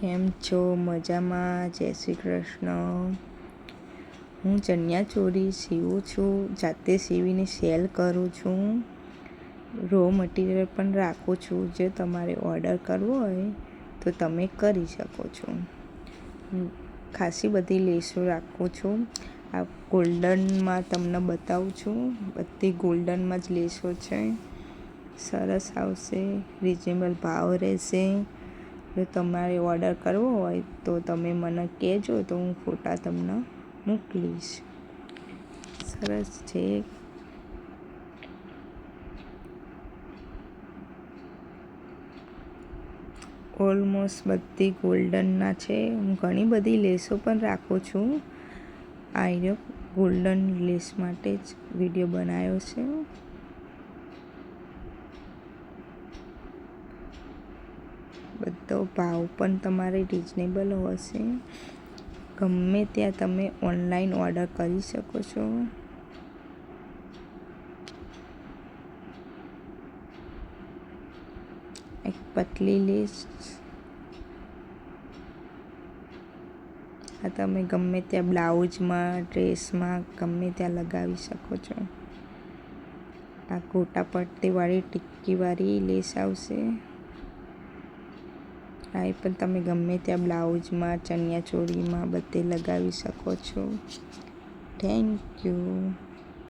કેમ છો? મજામાં? જય શ્રી કૃષ્ણ. હું ચણિયા ચોળી સીવું છું, જાતે સીવીને સેલ કરું છું. રો મટીરિયલ પણ રાખું છું. જો તમારે ઓર્ડર કરવો હોય તો તમે કરી શકો છો. ખાસી બધી લેસો રાખું છું. આ ગોલ્ડનમાં તમને બતાવું છું. બધી ગોલ્ડનમાં જ લેસો છે. સરસ આવશે, રિઝનેબલ ભાવ રહેશે. જો તમારે ઓર્ડર કરવો હોય તો તમે મને કહેજો, તો હું ફોટા તમને મોકલીશ. સરસ છે. ઓલમોસ્ટ બધી ગોલ્ડનના છે. હું ઘણી બધી લેસો પણ રાખું છું. આ ગોલ્ડન લેસ માટે જ વિડીયો બનાવ્યો છે. બધો ભાવ પણ તમારે રિઝનેબલ હશે. ગમે ત્યાં તમે ઓનલાઈન ઓર્ડર કરી શકો છો. એક પતલી લેસ, આ તમે ગમે ત્યાં બ્લાઉઝમાં, ડ્રેસમાં ગમે ત્યાં લગાવી શકો છો. આ ગોટા પટ્ટીવાળી ટિક્કીવાળી લેસ આવશે. આ પણ તમે ગમે ત્યાં બ્લાઉઝમાં, ચણિયા ચોળીમાં બધે લગાવી શકો છો. Thank you.